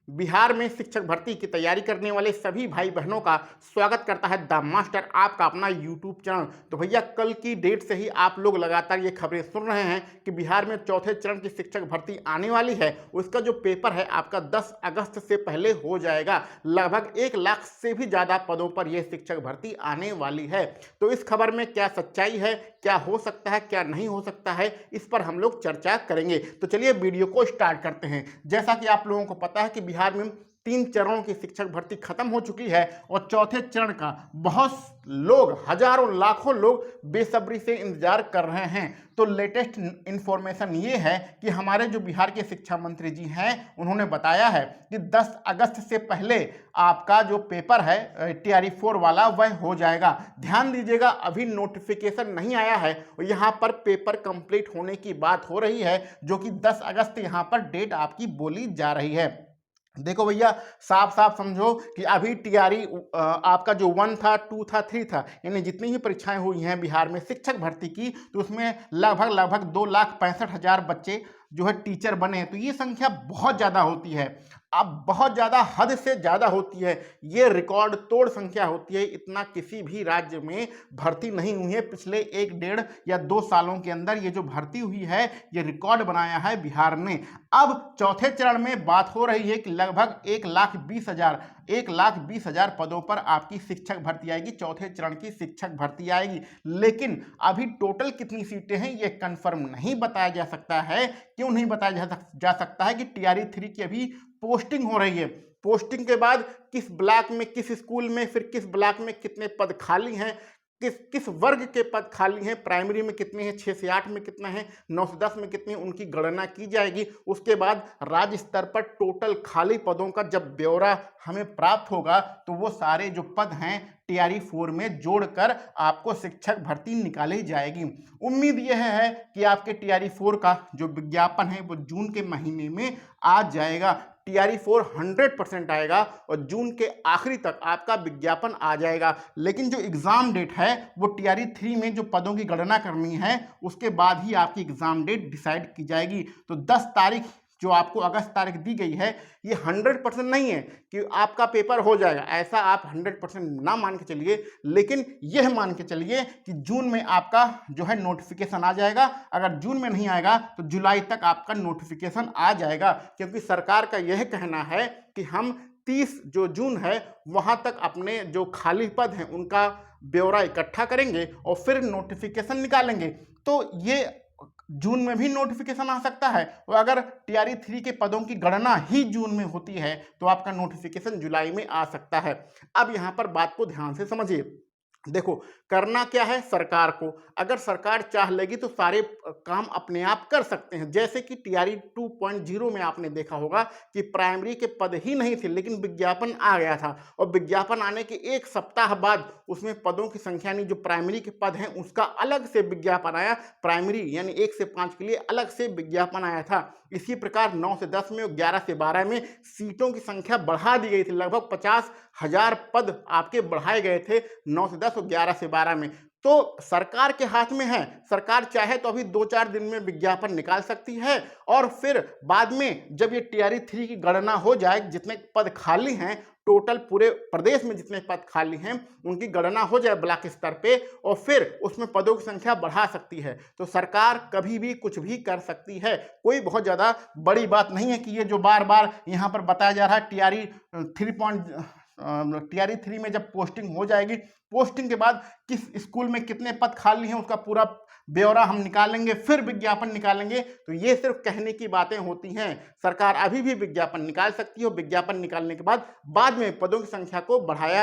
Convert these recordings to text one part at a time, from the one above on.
बिहार में शिक्षक भर्ती की तैयारी करने वाले सभी भाई बहनों का स्वागत करता है द मास्टर, आपका अपना यूट्यूब चैनल। तो भैया कल की डेट से ही आप लोग लगातार ये खबरें सुन रहे हैं कि बिहार में चौथे चरण की शिक्षक भर्ती आने वाली है। उसका जो पेपर है आपका 10 अगस्त से पहले हो जाएगा। लगभग 1 लाख से भी ज़्यादा पदों पर यह शिक्षक भर्ती आने वाली है। तो इस खबर में क्या सच्चाई है, क्या हो सकता है, क्या नहीं हो सकता है, इस पर हम लोग चर्चा करेंगे। तो चलिए वीडियो को स्टार्ट करते हैं। जैसा कि आप लोगों को पता है कि बिहार में 3 चरणों की शिक्षक भर्ती खत्म हो चुकी है और चौथे चरण का बहुत लोग, हजारों लाखों लोग बेसब्री से इंतजार कर रहे हैं। तो लेटेस्ट इंफॉर्मेशन ये है कि हमारे जो बिहार के शिक्षा मंत्री जी हैं उन्होंने बताया है कि 10 अगस्त से पहले आपका जो पेपर है टीआरई 4 वाला वह हो जाएगा। ध्यान दीजिएगा, अभी नोटिफिकेशन नहीं आया है और यहाँ पर पेपर कंप्लीट होने की बात हो रही है, जो कि 10 अगस्त यहाँ पर डेट आपकी बोली जा रही है। देखो भैया, साफ साफ समझो कि अभी टीआरई आपका जो 1 था, 2 था, 3 था, यानी जितनी ही परीक्षाएं हुई हैं बिहार में शिक्षक भर्ती की, तो उसमें लगभग 2,65,000 बच्चे जो है टीचर बने हैं। तो ये संख्या बहुत ज़्यादा होती है, अब बहुत ज़्यादा, हद से ज़्यादा होती है। ये रिकॉर्ड तोड़ संख्या होती है। इतना किसी भी राज्य में भर्ती नहीं हुई है पिछले 1, 1.5 या 2 सालों के अंदर। ये जो भर्ती हुई है ये रिकॉर्ड बनाया है बिहार ने। अब चौथे चरण में बात हो रही है कि लगभग 1,20,000 पदों पर आपकी शिक्षक भर्ती आएगी, चौथे चरण की शिक्षक भर्ती आएगी। लेकिन अभी टोटल कितनी सीटें हैं ये कंफर्म नहीं बताया जा सकता है। क्यों नहीं बताया जा सकता है कि टीआरई 3 की अभी पोस्टिंग हो रही है। पोस्टिंग के बाद किस ब्लॉक में, किस स्कूल में, फिर किस ब्लॉक में कितने पद खाली हैं, किस वर्ग के पद खाली हैं, प्राइमरी में कितने हैं, 6 से 8 में कितना है, 9 से 10 में कितने हैं, उनकी गणना की जाएगी। उसके बाद राज्य स्तर पर टोटल खाली पदों का जब ब्यौरा हमें प्राप्त होगा तो वो सारे जो पद हैं टीआरई 4 में जोड़कर आपको शिक्षक भर्ती निकाली जाएगी। उम्मीद यह है कि आपके टीआरई 4 का जो विज्ञापन है वो जून के महीने में आ जाएगा। टीआरई 4 100% आएगा और जून के आखिरी तक आपका विज्ञापन आ जाएगा। लेकिन जो एग्जाम डेट है वो टीआरई 3 में जो पदों की गणना करनी है उसके बाद ही आपकी एग्जाम डेट डिसाइड की जाएगी। तो 10 तारीख जो आपको अगस्त तारीख दी गई है ये 100% नहीं है कि आपका पेपर हो जाएगा, ऐसा आप 100% ना मान के चलिए। लेकिन यह मान के चलिए कि जून में आपका जो है नोटिफिकेशन आ जाएगा। अगर जून में नहीं आएगा तो जुलाई तक आपका नोटिफिकेशन आ जाएगा, क्योंकि सरकार का यह कहना है कि हम 30 जो जून है वहां तक अपने जो खाली पद हैं उनका ब्यौरा इकट्ठा करेंगे और फिर नोटिफिकेशन निकालेंगे। तो ये जून में भी नोटिफिकेशन आ सकता है और अगर टीआरई 3 के पदों की गणना ही जून में होती है तो आपका नोटिफिकेशन जुलाई में आ सकता है। अब यहाँ पर बात को ध्यान से समझिए। देखो, करना क्या है सरकार को, अगर सरकार चाह लेगी तो सारे काम अपने आप कर सकते हैं। जैसे कि टीआरई 2.0 में आपने देखा होगा कि प्राइमरी के पद ही नहीं थे लेकिन विज्ञापन आ गया था और विज्ञापन आने के 1 सप्ताह बाद उसमें पदों की संख्या नहीं, जो प्राइमरी के पद हैं उसका अलग से विज्ञापन आया। प्राइमरी यानी 1 से 5 के लिए अलग से विज्ञापन आया था। इसी प्रकार 9 से 10 में और 11 से 12 में सीटों की संख्या बढ़ा दी गई थी। लगभग 50,000 पद आपके बढ़ाए गए थे 9 से 10 और 11 से 12 में। तो सरकार के हाथ में है, सरकार चाहे तो अभी 2-4 दिन में विज्ञापन निकाल सकती है और फिर बाद में जब ये टीआरई 3 की गणना हो जाए, जितने पद खाली हैं टोटल पूरे प्रदेश में जितने पद खाली हैं उनकी गणना हो जाए ब्लॉक स्तर पे और फिर उसमें पदों की संख्या बढ़ा सकती है। तो सरकार कभी भी कुछ भी कर सकती है, कोई बहुत ज़्यादा बड़ी बात नहीं है कि ये जो बार बार यहाँ पर बताया जा रहा है टीआरई 3 में जब पोस्टिंग हो जाएगी, पोस्टिंग के बाद किस स्कूल में कितने पद खाली हैं उसका पूरा ब्यौरा हम निकालेंगे, फिर विज्ञापन निकालेंगे। तो ये सिर्फ कहने की बातें होती हैं। सरकार अभी भी विज्ञापन निकाल सकती है और विज्ञापन निकालने के बाद में पदों की संख्या को घटाया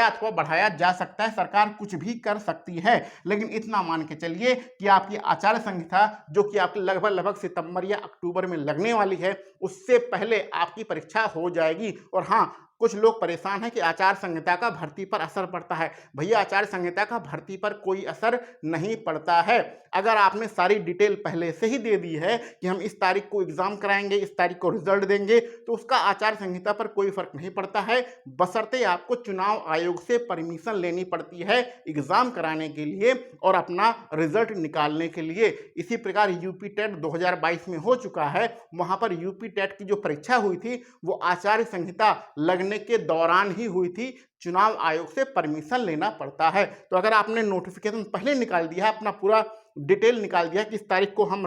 अथवा बढ़ाया जा सकता है। सरकार कुछ भी कर सकती है। लेकिन इतना मान के चलिए कि आपकी आचार संहिता जो कि आपकी लगभग सितंबर या अक्टूबर में लगने वाली है उससे पहले आपकी परीक्षा हो जाएगी। और हाँ, कुछ लोग परेशान हैं कि आचार संहिता का भर्ती पर असर पड़ता है। भैया आचार संहिता का भर्ती पर कोई असर नहीं पड़ता है। अगर आपने सारी डिटेल पहले से ही दे दी है कि हम इस तारीख को एग्जाम कराएंगे, इस तारीख को रिजल्ट देंगे, तो उसका आचार संहिता पर कोई फर्क नहीं पड़ता है, बशर्ते आपको चुनाव आयोग से परमिशन लेनी पड़ती है एग्जाम कराने के लिए और अपना रिजल्ट निकालने के लिए। इसी प्रकार यूपी टेट 2022 में हो चुका है। वहां पर यूपी टेट की जो परीक्षा हुई थी वो आचार संहिता लगने के दौरान ही हुई थी। चुनाव आयोग से परमिशन लेना पड़ता है। तो अगर आपने नोटिफिकेशन पहले निकाल दिया है, अपना पूरा डिटेल निकाल दिया कि इस तारीख को हम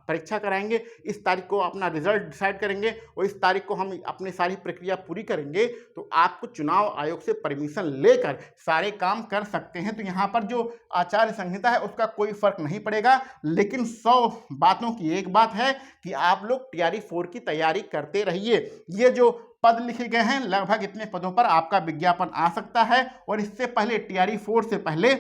परीक्षा कराएंगे, इस तारीख को अपना रिजल्ट डिसाइड करेंगे और इस तारीख को हम अपनी सारी प्रक्रिया पूरी करेंगे, तो आपको चुनाव आयोग से परमिशन लेकर सारे काम कर सकते हैं। तो यहाँ पर जो आचार संहिता है उसका कोई फर्क नहीं पड़ेगा। लेकिन 100 बातों की एक बात है कि आप लोग TRE 4 की तैयारी करते रहिए। ये जो पद लिखे गए हैं, लगभग इतने पदों पर आपका विज्ञापन आ सकता है। और इससे पहले TRE 4 से पहले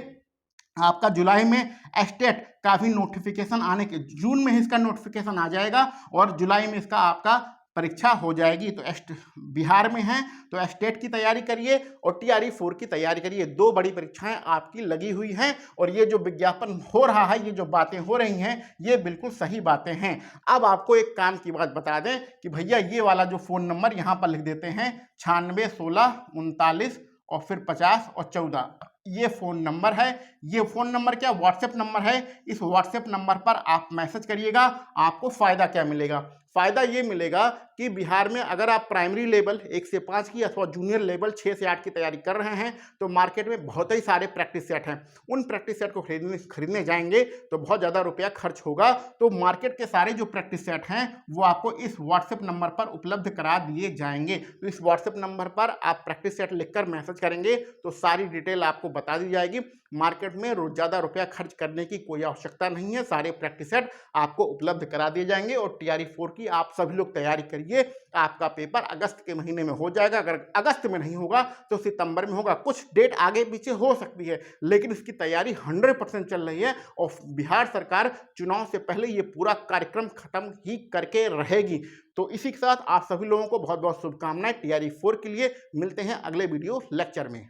आपका जुलाई में एस्टेट का भी नोटिफिकेशन आने के, जून में ही इसका नोटिफिकेशन आ जाएगा और जुलाई में इसका आपका परीक्षा हो जाएगी। तो बिहार में है तो एस्टेट की तैयारी करिए और TRE 4 की तैयारी करिए। 2 बड़ी परीक्षाएं आपकी लगी हुई हैं और ये जो विज्ञापन हो रहा है, ये जो बातें हो रही हैं, ये बिल्कुल सही बातें हैं। अब आपको एक काम की बात बता दें कि भैया ये वाला जो फ़ोन नंबर यहाँ पर लिख देते हैं 96 16 39 और फिर 50 और 14, ये फ़ोन नंबर है। ये फ़ोन नंबर क्या व्हाट्सएप नंबर है। इस व्हाट्सएप नंबर पर आप मैसेज करिएगा। आपको फ़ायदा क्या मिलेगा? फ़ायदा ये मिलेगा कि बिहार में अगर आप प्राइमरी लेवल 1 से 5 की अथवा जूनियर लेवल 6 से 8 की तैयारी कर रहे हैं तो मार्केट में बहुत ही सारे प्रैक्टिस सेट हैं। उन प्रैक्टिस सेट को खरीदने जाएंगे तो बहुत ज़्यादा रुपया खर्च होगा। तो मार्केट के सारे जो प्रैक्टिस सेट हैं वो आपको इस व्हाट्सएप नंबर पर उपलब्ध करा दिए जाएंगे। तो इस व्हाट्सएप नंबर पर आप प्रैक्टिस सेट लिखकर मैसेज करेंगे तो सारी डिटेल आपको बता दी जाएगी। मार्केट में ज़्यादा रुपया खर्च करने की कोई आवश्यकता नहीं है। सारे प्रैक्टिस सेट आपको उपलब्ध करा दिए जाएंगे और TRE 4 की आप सभी लोग तैयारी करिए। आपका पेपर अगस्त के महीने में हो जाएगा। अगर अगस्त में नहीं होगा तो सितंबर में होगा। कुछ डेट आगे पीछे हो सकती है लेकिन इसकी तैयारी 100% चल रही है और बिहार सरकार चुनाव से पहले ये पूरा कार्यक्रम खत्म ही करके रहेगी। तो इसी के साथ आप सभी लोगों को बहुत बहुत शुभकामनाएं TRE 4 के लिए। मिलते हैं अगले वीडियो लेक्चर में।